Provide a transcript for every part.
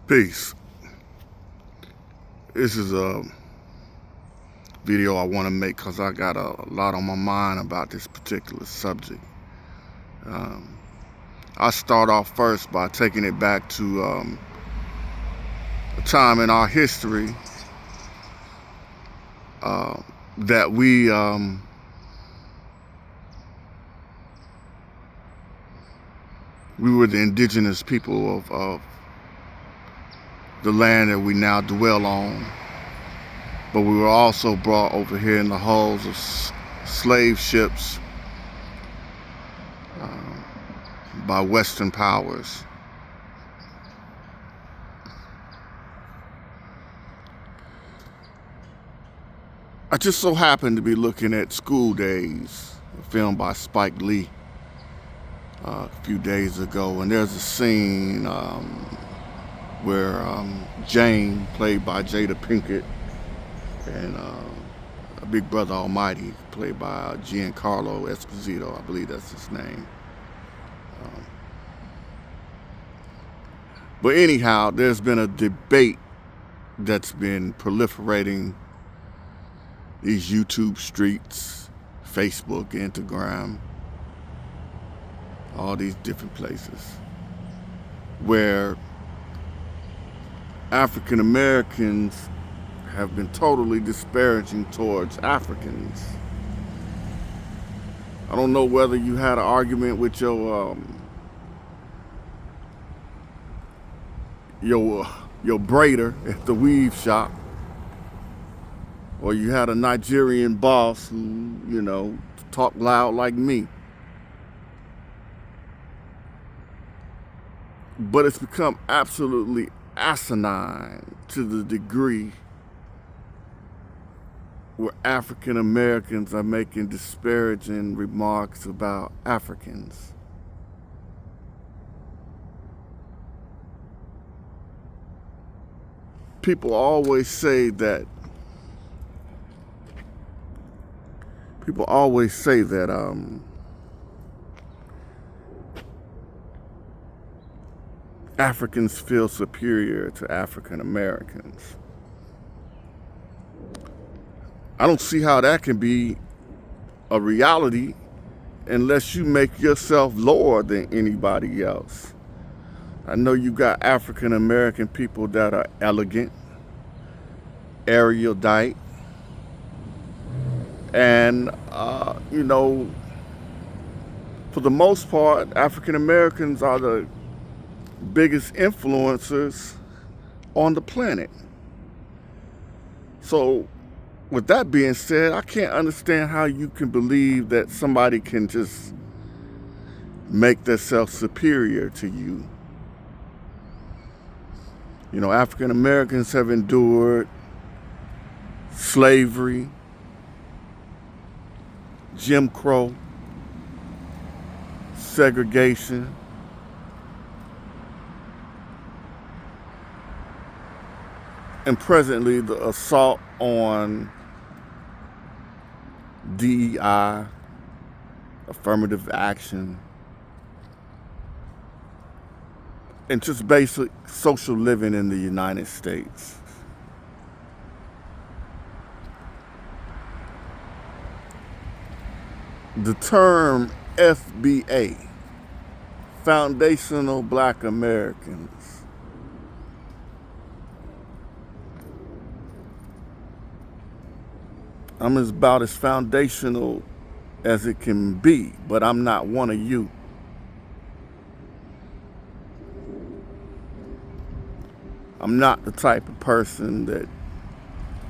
Peace. This is a video I want to make because I got a lot on my mind about this particular subject. Um, I start off first by taking it back to a time in our history that we were the indigenous people of the land that we now dwell on, but we were also brought over here in the hulls of slave ships by Western powers. I just so happened to be looking at School Days, a film by Spike Lee, a few days ago, and there's a scene where Jane, played by Jada Pinkett, and Big Brother Almighty, played by Giancarlo Esposito, I believe that's his name. But anyhow, there's been a debate that's been proliferating these YouTube streets, Facebook, Instagram, all these different places, where African Americans have been totally disparaging towards Africans. I don't know whether you had an argument with your braider at the weave shop, or you had a Nigerian boss who, talked loud like me. But it's become absolutely asinine to the degree where African Americans are making disparaging remarks about Africans. People always say that Africans feel superior to African Americans. I don't see how that can be a reality unless you make yourself lower than anybody else. I know you got African American people that are elegant, erudite, and for the most part, African Americans are the biggest influencers on the planet. So with that being said, I can't understand how you can believe that somebody can just make themselves superior to you. African Americans have endured slavery, Jim Crow, segregation, and presently the assault on DEI, affirmative action, and just basic social living in the United States. The term FBA, Foundational Black Americans, I'm about as foundational as it can be, but I'm not one of you. I'm not the type of person that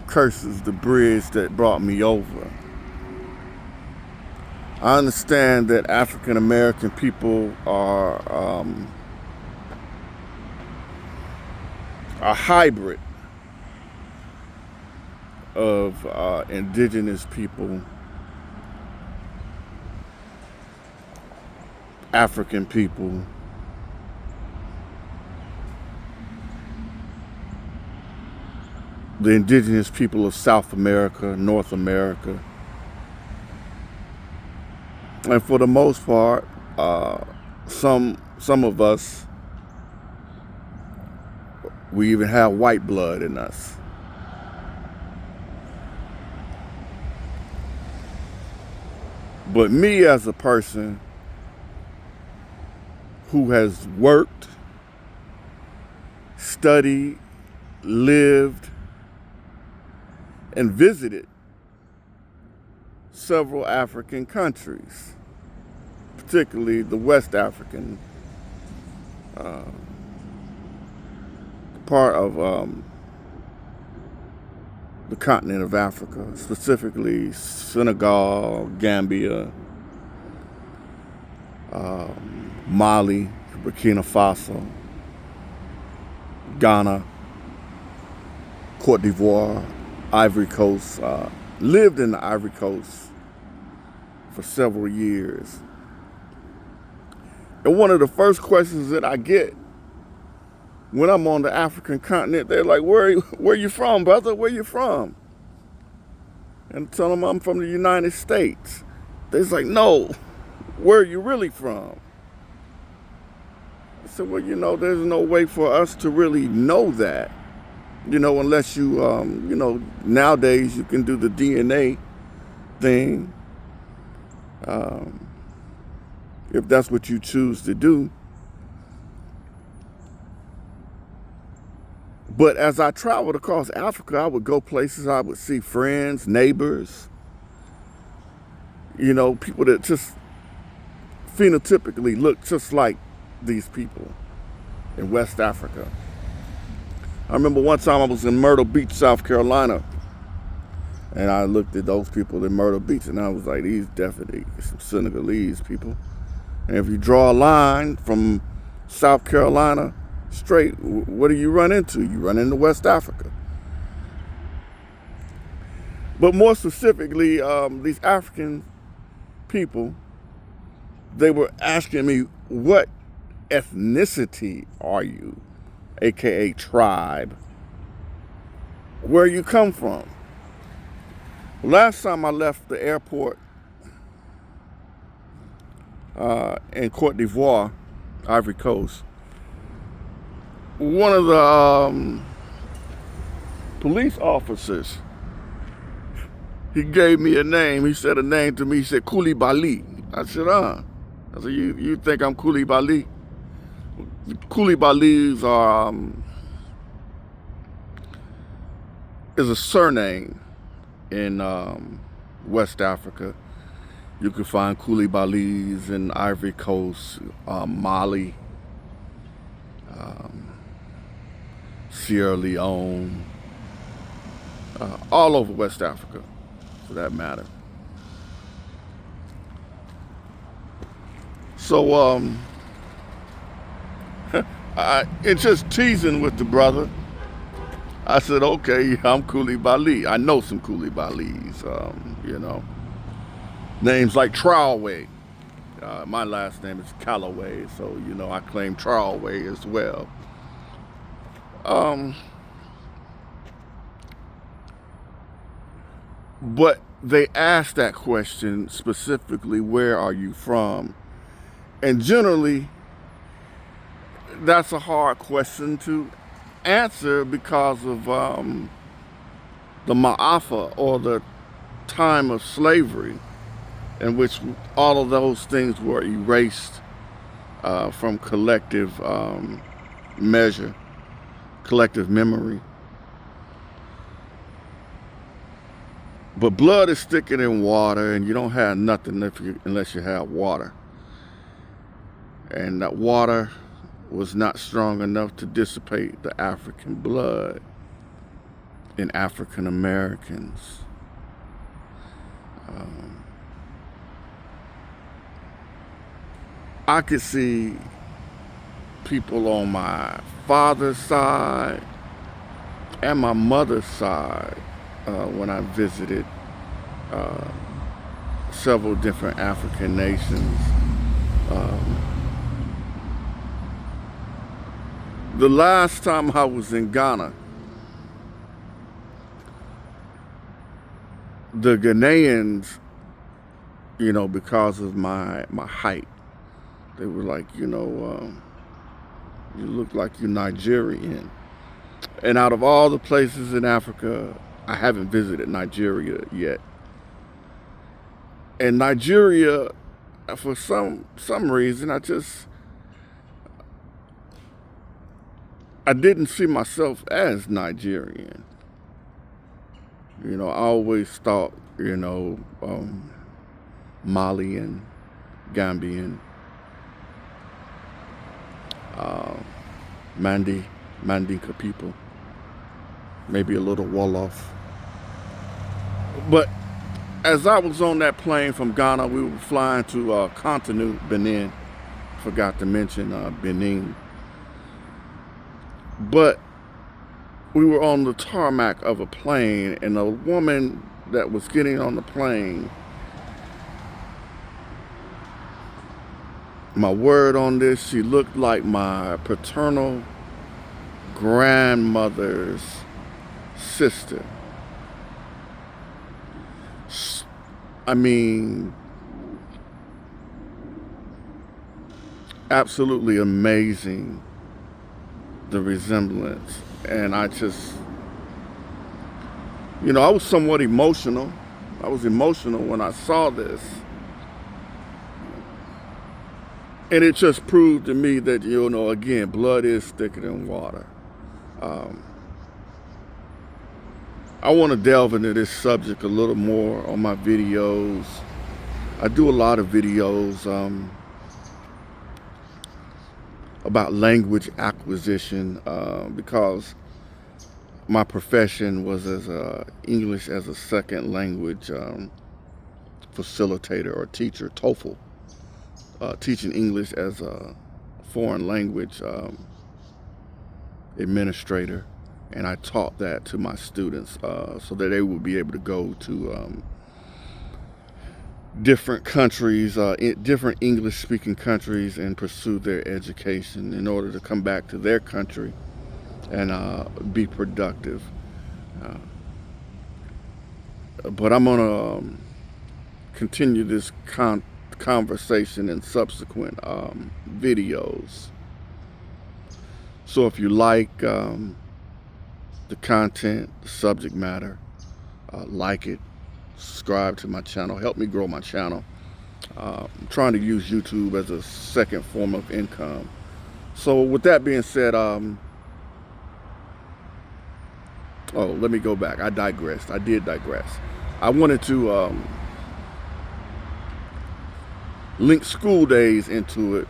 curses the bridge that brought me over. I understand that African American people are a hybrid of indigenous people, African people, the indigenous people of South America, North America, and for the most part, some of us We even have white blood in us. But me as a person who has worked, studied, lived, and visited several African countries, particularly the West African part of the continent of Africa, specifically Senegal, Gambia, Mali, Burkina Faso, Ghana, Cote d'Ivoire, Ivory Coast. Lived in the Ivory Coast for several years. And one of the first questions that I get when I'm on the African continent, they're like, where you from, brother? Where you from? And I tell them I'm from the United States. They're like, no, where are you really from? I said, well, there's no way for us to really know that, unless you, nowadays you can do the DNA thing, if that's what you choose to do. But as I traveled across Africa, I would go places, I would see friends, neighbors, people that just phenotypically look just like these people in West Africa. I remember one time I was in Myrtle Beach, South Carolina, and I looked at those people in Myrtle Beach, and I was like, these definitely some Senegalese people. And if you draw a line from South Carolina straight, what do you run into? You run into West Africa. But more specifically, these African people, they were asking me, what ethnicity are you? AKA tribe. Where you come from? Last time I left the airport in Cote d'Ivoire, Ivory Coast, one of the police officers, he gave me a name. He said a name to me. He said Koulibaly. I said, I said, you think I'm Koulibaly? Koulibalys are is a surname in West Africa. You can find Koulibalys in Ivory Coast, Mali, Sierra Leone, all over West Africa, for that matter. So, it's just teasing with the brother. I said, okay, I'm Koulibaly. I know some Koulibalys, Names like Traoré. My last name is Calloway, so, I claim Traoré as well. But they asked that question specifically, where are you from? And generally, that's a hard question to answer because of the Ma'afa, or the time of slavery, in which all of those things were erased from collective measure, collective memory. But blood is thicker than water, and you don't have nothing unless you have water. And that water was not strong enough to dissipate the African blood in African Americans. I could see people on my father's side and my mother's side when I visited several different African nations. The last time I was in Ghana, the Ghanaians, because of my height, they were like, you look like you're Nigerian. And out of all the places in Africa, I haven't visited Nigeria yet. And Nigeria, for some reason, I didn't see myself as Nigerian. You know, I always thought, Malian, Gambian, Mandinka people, maybe a little Wolof. But as I was on that plane from Ghana, we were flying to Cotonou, Benin. Forgot to mention Benin. But we were on the tarmac of a plane, and a woman that was getting on the plane, my word on this, she looked like my paternal grandmother's sister. I mean, absolutely amazing, the resemblance. And I just, I was somewhat emotional. I was emotional when I saw this. And it just proved to me that, again, blood is thicker than water. I want to delve into this subject a little more on my videos. I do a lot of videos about language acquisition because my profession was as English as a second language facilitator or teacher, TOEFL, teaching English as a foreign language administrator. And I taught that to my students so that they would be able to go to different countries, different English-speaking countries, and pursue their education in order to come back to their country and be productive. But I'm going to continue this conversation in subsequent videos. So if you like the content, the subject matter, like it, subscribe to my channel, help me grow my channel. I'm trying to use YouTube as a second form of income. So with that being said, let me go back. I digressed. I did digress. I wanted to link school days into it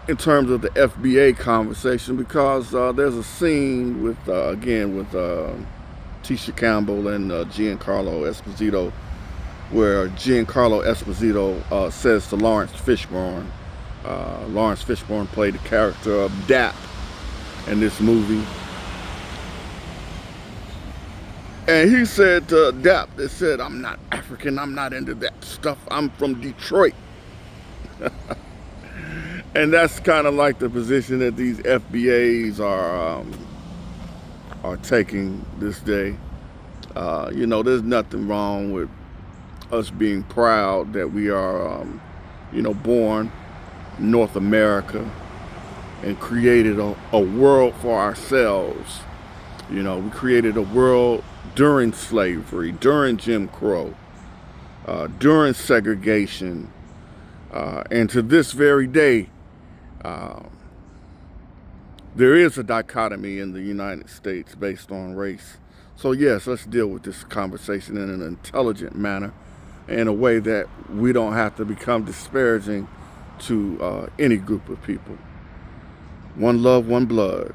in terms of the FBA conversation, because there's a scene with Tisha Campbell and Giancarlo Esposito, where Giancarlo Esposito says to Lawrence Fishburne, Lawrence Fishburne played the character of Dap in this movie, and he said to Dap, they said, "I'm not African, I'm not into that stuff, I'm from Detroit." And that's kind of like the position that these FBAs are taking this day. There's nothing wrong with us being proud that we are, born North America and created a world for ourselves. We created a world during slavery, during Jim Crow, during segregation, and to this very day, there is a dichotomy in the United States based on race. So yes, let's deal with this conversation in an intelligent manner, in a way that we don't have to become disparaging to any group of people. One love, one blood.